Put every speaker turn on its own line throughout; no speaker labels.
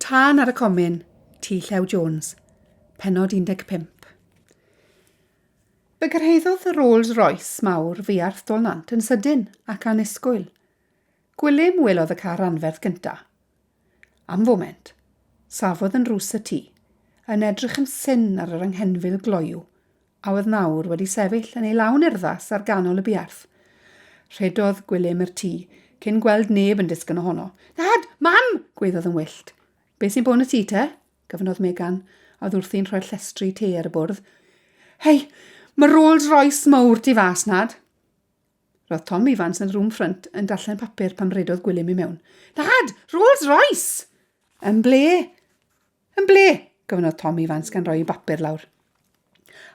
Tân ar y Comin, tŷ Llew Jones, Pennod 15. Fe gyrhaeddodd y Rolls Royce mawr fiarth Dôl Nant yn sydyn ac anisgwyl. Gwilym welodd y car anferth gyntaf. Am foment, safodd yn rws y tŷ, yn edrych yn syn ar yr anghenfil gloiw, a oedd nawr wedi sefyll yn ei lawn urddas ar ganol y biarth. Rhedodd Gwilym i'r tŷ, cyn gweld neb yn disgyn ohono. "Dad, mam!" gwaeddodd yn wyllt. "Be sy'n bod yn y tŷ te?" gyfnodd Megan, a oedd wrthi'n rhoi'r llestri te ar y bwrdd. "Hei, mae Rolls Royce mawr tu fas, nad?" Roedd Tom Ifans yn rŵm ffrynt yn darllen papur pan redodd Gwilym i mewn. "Dad, Rolls Royce!" Yn ble? Yn ble?" gyfnodd Tom Ifans gan roi bapur lawr.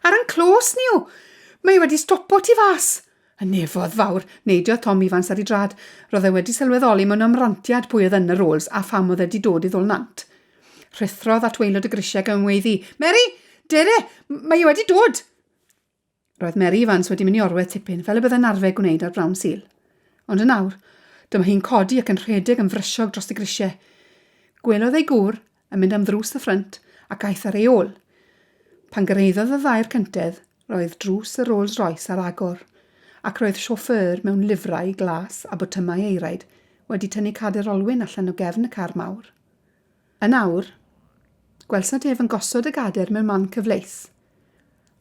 "Ar yn clos ni yw. Mae wedi stopo tu fas." Y nefodd fawr, neidiodd Tom Ifans ar ei drad. Roedd e wedi sylweddoli mewn ymrantiad pwy oedd yn y Rolls a pham oedd wedi dod i Dôl Nant. Rhythrodd at weilod y grisiau gan weiddi. "Mary, dere, mae wedi dod!" Roedd Mary Ifans wedi mynd i orwedd tipyn fel y byddai'n arfer gwneud ar brawn sul. Ond yn awr, dyma hi'n codi ac yn rhedeg yn frysiog dros y grisiau. Gwelodd ei gŵr yn mynd am ddrws y ffrynt ac aeth ar ei ôl. Pan gyrhaeddodd y ddau'r cyntedd, roedd drws y Rolls Royce ar agor, ac roedd sioffer mewn lifrau glas a botymau eiraid wedi tynnu cader olwyn allan o gefn y car mawr. Yn awr, gwelsad ef yn gosod y gader mewn man cyfleus,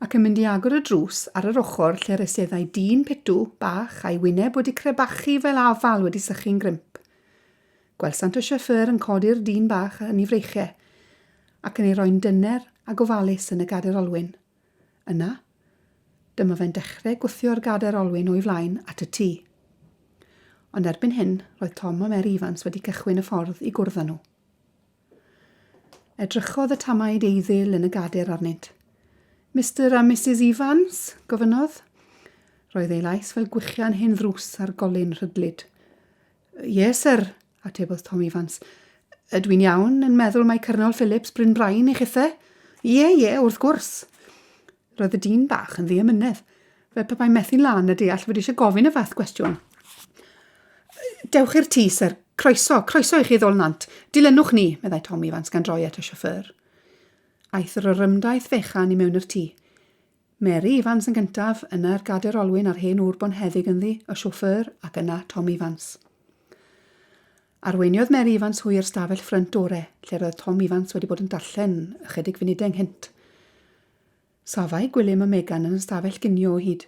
ac yn mynd i agor y drws ar yr ochr lle ryseddau dyn pitw bach a'i wyneb wedi crebachu fel afal wedi sychu'n grimp. Gwelsant y sioffer yn codi'r dyn bach yn ei freichiau, ac yn ei roi'n dyner a gofalus yn y gader olwyn. Yna, dyma fe'n dechrau gwthio'r gader olwyn o'i flaen at y tŷ. Ond erbyn hyn, roedd Tom a Mary Ifans wedi cychwyn y ffordd i gwrdd â nhw. Edrychodd y tamaid eiddil yn y gader arnynt. "Mr a Mrs Ifans?" gofynnodd. Roedd ei lais fel gwychian hen ddrws ar golyn rhydlyd. "Yes, sir," atebodd Tom Ifans. "Ydw i'n iawn yn meddwl mae Colonel Phillips Bryn Brain eich ithe?" Ie, wrth gwrs." Roedd y dyn bach yn ddiamynedd, fe pe bai methu'n lan y deall fod eisiau gofyn y fath gwestiwn. "Dewch i'r tŷ, sir. Croeso i chi Dôl Nant. Dilynwch ni," meddai Tom Ifans gan droi at y sioffer. Aeth yr orymdaeth fechan i mewn i'r tŷ. Mary Ifans yn gyntaf, yna'r gader olwyn ar hen ŵr bonheddig ynddi, y sioffer, ac yna Tom Ifans. Arweiniodd Mary Ifans hwyr stafell ffrynt Dôr, lle roedd Tom Ifans wedi bod yn darllen ychydig funudau nghynt. Safai Gwilym a Megan yn ystafell ginio o hyd.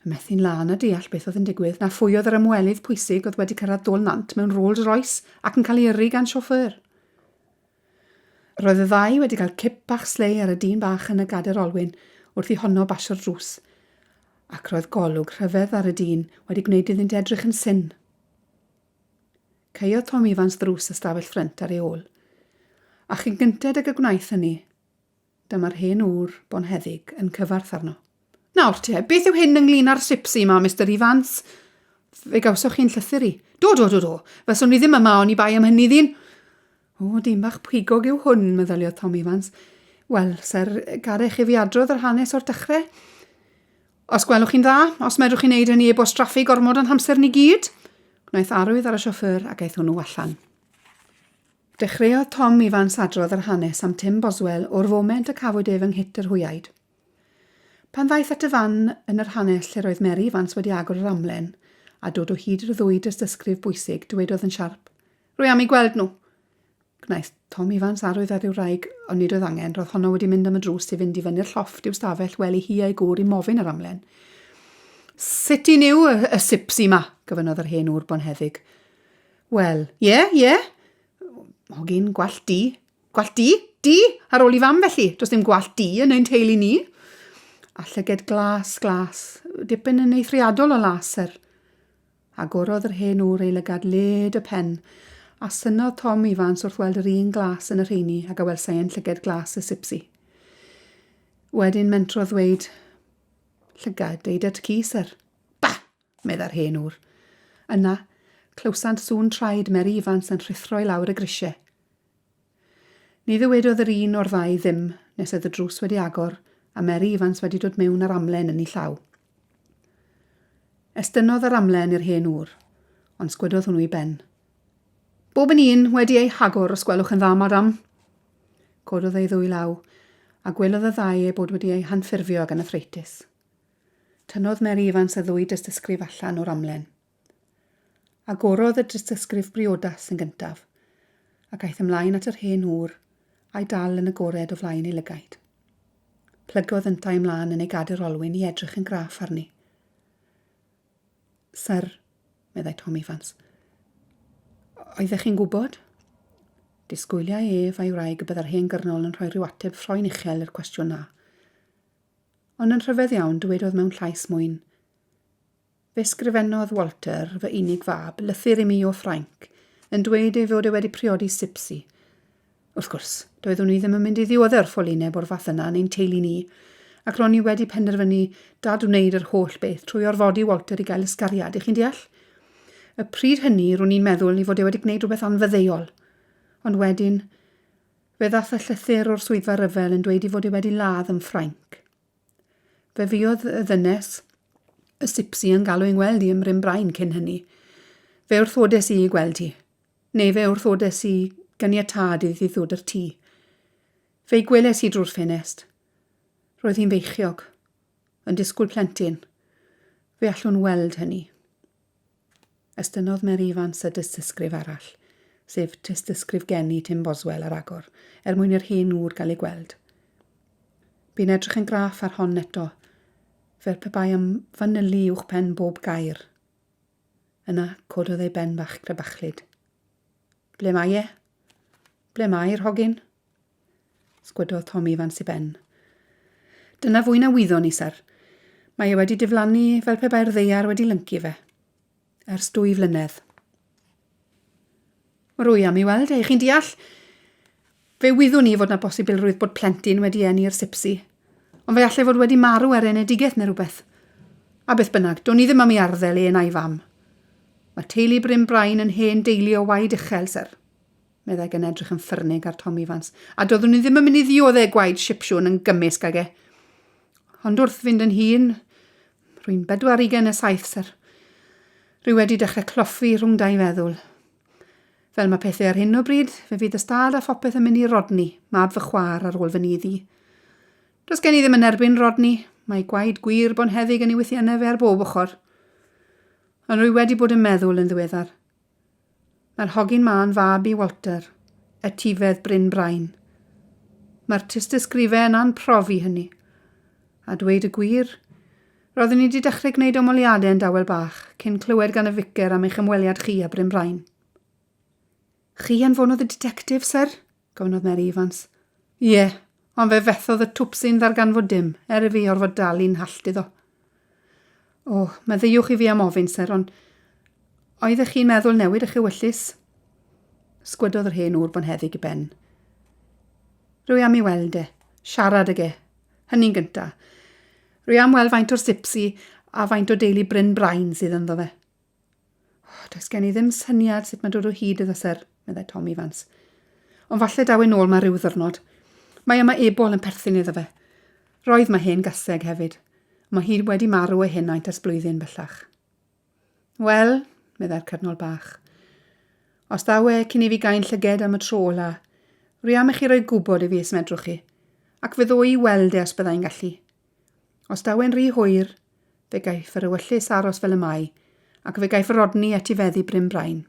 Methu'n lan a deall beth oedd yn digwydd, na phwy oedd yr ymwelydd pwysig oedd wedi cyrraedd Dôl Nant mewn Rolls Royce ac yn cael ei yrru gan sioffer. Roedd y ddau wedi cael cip bach slei ar y dyn bach yn y gader olwyn wrth i honno basio'r drws, ac roedd golwg rhyfedd ar y dyn wedi gwneud iddynt edrych yn syn. Caeodd Tom Ifans ddrws y stafell ffrynt ar ei ôl, a chyn gynted ag y gwnaeth hynny, dyma'r hen ŵr bonheddig yn cyfarth arno. "Nawr te, beth yw hyn ynglyn â'r sipsi yma, Mr Ifans? Fe gawsoch chi'n llythyr i?" Do. Fyswn i ddim yma o'n i bai am hynny ddyn." "O, dyn bach pigog yw hwn," meddyliodd Tom Ifans. "Wel, sir, garech i fi adrodd yr hanes o'r dechrau. Os gwelwch chi'n dda, os medrwch chi'n neud yn e-bost traffu gormod yn hamser ni gyd." Gwnaeth arwydd ar y sioffer ac aeth hwnnw allan. Dechreuodd Tom Ifans adrodd yr hanes am Tim Boswell o'r foment y cafwyd ef yng nghyt yr hwyaid. Pan ddaeth at y fan yn yr hanes lle roedd Mary Ifans wedi agor yr amlen a dod o hyd i'r ddwy dystysgrif bwysig, dywedodd yn siarp. "Rwy am ei gweld nhw." Gwnaeth Tom Ifans arwydd ar i'w wraig, ond nid oedd angen, roedd honno wedi mynd am y drws i fynd i fyny'r llofft i'w stafell weli hi a'i gŵr i mofyn yr amlen. "Sut i niw y sipsi ma?" gyfynnodd yr hen ŵr bonheddig. "Wel, ie. Hogyn gwallt di. Gwallt di? Ar ôl i fam felly, does dim gwallt di yn ein teulu ni." "A llyged glas, dipyn yn eithriadol o las, sir." Agorodd yr hen ŵr ei lygad led y pen, a synodd Tom Ifans wrth weld yr un glas yn yr rheini ac a welsai yn llyged glas y sipsi. Wedyn mentrodd ddweud, "Llygad deud at ci, sir." "Bah!" medda'r hen ŵr. Yna, clywsant sŵn traed Mary Ifans yn rhithro i lawr y grisiau. Ni ddywedodd yr un o'r ddau ddim nes oedd y drws wedi agor a Mary Ifans wedi dod mewn ar amlen yn ei llaw. Estynodd yr amlen i'r hen ŵr, ond sgwydodd hwnnw i ben. Bob yn un wedi ei hagor os gwelwch yn dda, madam. Cododd ei ddwy law, a gwelodd y ddau ei bod wedi ei hanffurfio gan y ffreitis. Tynnodd Mary Evans y ddwy dystysgrif allan o'r amlen. Agorodd y dystysgrif briodas yn gyntaf, ac aeth ymlaen at yr hen ŵr a'i dal yn agored o flaen ei lygaid. Plygodd yntau ymlaen yn ei gader olwyn i edrych yn graff arni. Sir, meddai Tom Evans, oeddech chi'n gwybod? Disgwyliau ef a'i wraig y byddai'r hen gyrnol yn rhoi rhyw ateb ffroen uchel i'r cwestiwn na. Ond yn rhyfedd iawn dywedodd mewn llais mwyn. Fe sgrifennodd Walter, fy unig fab, lythyr i mi o Ffrainc, yn dweud ei fod e wedi priodi sipsi. Wrth gwrs, doeddwn ni ddim yn mynd i ddiodde'r ffolineb o'r fath yna neu'n teulu ni, ac ro'n ni wedi penderfynu dad wneud yr holl beth trwy orfodi Walter i gael ysgariad, i'ch chi'n deall? Y pryd hynny ro'n ni'n meddwl ni fod e wedi gwneud rhywbeth anfyddeuol, ond wedyn, fe ddath y llythyr o'r swyddfa ryfel yn dweud i fod e wedi ladd yn Ffrainc. Fe fuodd y ddynes, y sipsi yn galw ymweld i Bryn Brain cyn hynny. Fe wrthodes i gweld hi, neu fe wrthodes i ganiatad iddi ddod yr tŷ. Fe gweles i drwy'r ffenest. Roedd hi'n feichiog, yn disgwyl plentyn. Fe allwn weld hynny. Estynodd Mary Evans y dystysgrif arall, sef dystysgrif geni Tim Boswell ar agor, mwyn i'r hen ŵr gael ei gweld. Bu'n edrych yn graff ar hon eto, fel pe bai am fanylu uwch pen bob gair. Yna cododd ei ben bach crybachlyd. Ble mae e? Ble mae'r hogyn? Sgwydodd Tom Evans i ben. Dyna fwy na wyddon ni, sir. Mae e wedi diflannu fel pe bai'r ddeiar wedi lyncu fe. Ers 2 flynedd. Rwy am ei weld, chi'n deall? Fe wyddwn ni fod na bosibilrwydd bod plentyn wedi enni'r sipsi, ond fe allai fod wedi marw ar enedigeth neu rhywbeth. A beth bynnag, do'n ni ddim am ei arddel ei a'i fam. Mae teulu Bryn Brain yn hen deulu o waed uchel, sir. Meddai gan edrych yn ffyrnig ar Tom Evans, a doeddwn ni ddim yn mynd i ddioddau gwaed sipsiwn yn gymysg ag e. Ond wrth fynd yn hun, rwy'n 47, sir. Rwy wedi dechrau cloffi rhwng dau feddwl. Fel mae pethau ar hyn o bryd, fe fydd y stad a phopeth yn mynd i rodni, mab fy chwaer ar ôl fy niddi. Does gen i ddim yn erbyn rodni, mae gwaed gwir bonheddig yn ei wythiannau fe ar bob ochr. Ond rwy wedi bod yn meddwl yn ddiweddar. Mae'r hogyn ma'n fab i Walter, y tifedd Bryn Brain. Mae'r tystysgrifau yn anprofi hynny. A dweud y gwir, roeddwn ni wedi dechrau gwneud ymweliadau yn dawel bach, cyn clywed gan y ficer am eich ymweliad chi a Bryn Brain. Chi anfonodd y detectif, sir? Gofnodd Mary Evans. Ie, ond fe fethodd y twpsyn ddarganfod dim, i fi orfod dalu'n hallt iddo. O, meddyliwch i fi am ofyn, sir, ond oeddech chi'n meddwl newid eich ewyllus? Sgwydodd yr hen ŵr bonheddig i ben. Rwy am ei weld e, siarad ag e, hynny'n gynta. Rwy am weld faint o'r sipsi a faint o deulu Bryn Brain sydd ynddo fe. Does gen i ddim syniad sut mae dod o hyd iddo, sir, meddai Tom Evans. Ond falle daw yn ôl mae rhyw ddwrnod. Mae yma ebol yn perthyn iddo fe. Roedd mae hen gaseg hefyd. Mae hi wedi marw ei henaint ers blwyddyn bellach. Wel, meddai'r cyrnol bach. Os daw e cyn i fi gael llyged am y tro la, rwy am eich i roi gwybod i fi ysmedrwch chi, ac fe ddo i weld e os byddai'n gallu. Os daw e'n rhy hwyr, fe gaiff yr ewyllus aros fel y mai, ac fe gaiff rodni etifeddu Bryn Brain.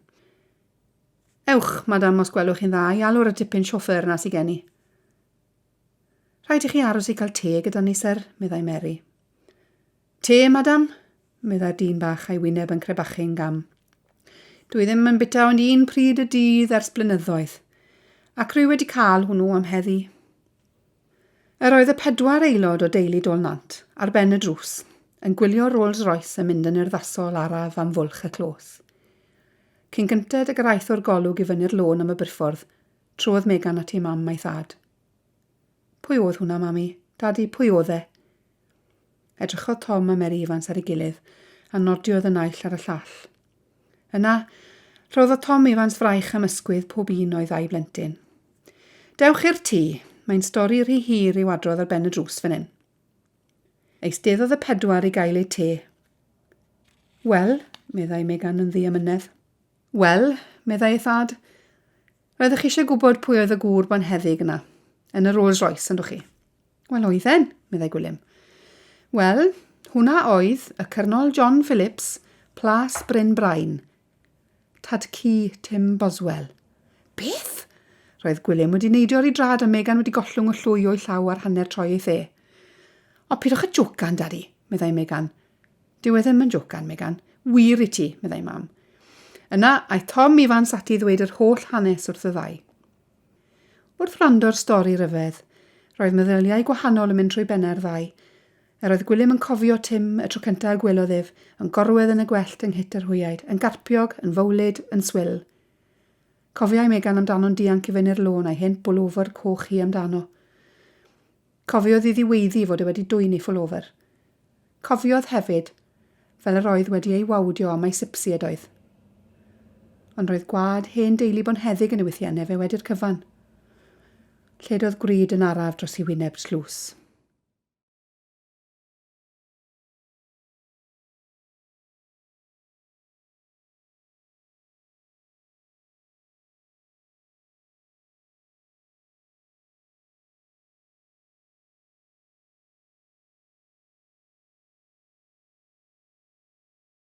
Ewch, madam, os gwelwch chi'n dda, i alw'r y dipyn sioffyr na sy gen i. Rhaid i chi aros i cael te gyda ni, sir, meddai Mary. Te, madam? Meddai'r dyn bach a'i wyneb yn crebachu'n gam. Dwi ddim yn bita ond un pryd y dydd ers blynyddoedd, ac rwy wedi cael hwnnw am heddi. Yr oedd y 4 aelod o deulu Dôl Nant ar ben y drws, yn gwylio Rolls Royce yn mynd yn urddasol araf am fwlch y clos. Cyn gyntad y garaeth o'r golwg i fyny'r lôn am y briffordd, trodd Megan at ei mam a'i thad. Pwy oedd hwnna, mami? Dadi, pwy oedd e? Edrychodd Tom a Mary Evans ar ei gilydd, a nodiodd y naill ar y llall. Yna, rhoddodd Tom Evans fraich am ysgwydd pob un o'i 2 blentyn. Dewch i'r tŷ, mae'n stori rhy hir i'w adrodd ar ben y drws fan hyn. Eisteddodd y 4 i gael ei te. Wel, meddai Megan yn ddiamynedd. Wel, meddai ei thad, Roeddech chi eisiau gwybod pwy oedd y gŵr bonheddig yna, yn y Rolls Royce, yndwch chi? Wel, oedden, meddai Gwilym. Wel, hwnna oedd y Colonel John Phillips, plas Bryn Brain. Tad ci Tim Boswell. Beth? Roedd Gwilym wedi neidio ar ei drad a Megan wedi gollwng o llwy o'i llaw ar hanner troi ei the. O, pidwch y jocan, Daddy, meddai Megan. Dyw e ddim yn jocan, Megan. Wir i ti, meddai Mam. Yna, aeth Tom ifans ati ddweud yr holl hanes wrth y ddau. Wrth wrando'r stori ryfedd, roedd meddyliau gwahanol yn mynd trwy benna'r ddau. Roedd Gwilym yn cofio Tim y tro cyntaf y gwelodd ef, yn gorwedd yn y gwellt yng nghyt yr hwyaid, yn garpiog, yn fowlid, yn swyl. Cofiai Megan amdano'n dianc i fyny'r lôn a'i hent bwlofer coch hi amdano. Cofiodd iddi weiddi fod e wedi dwy'n ei ffwlofer. Cofiodd hefyd, fel yr oedd wedi ei wawdio am ei sipsied oedd. Ond roedd gwad hen deulu bonheddig yn y wythiennau fe wedi'r cyfan. Lledodd gryd yn araf dros ei wyneb slws.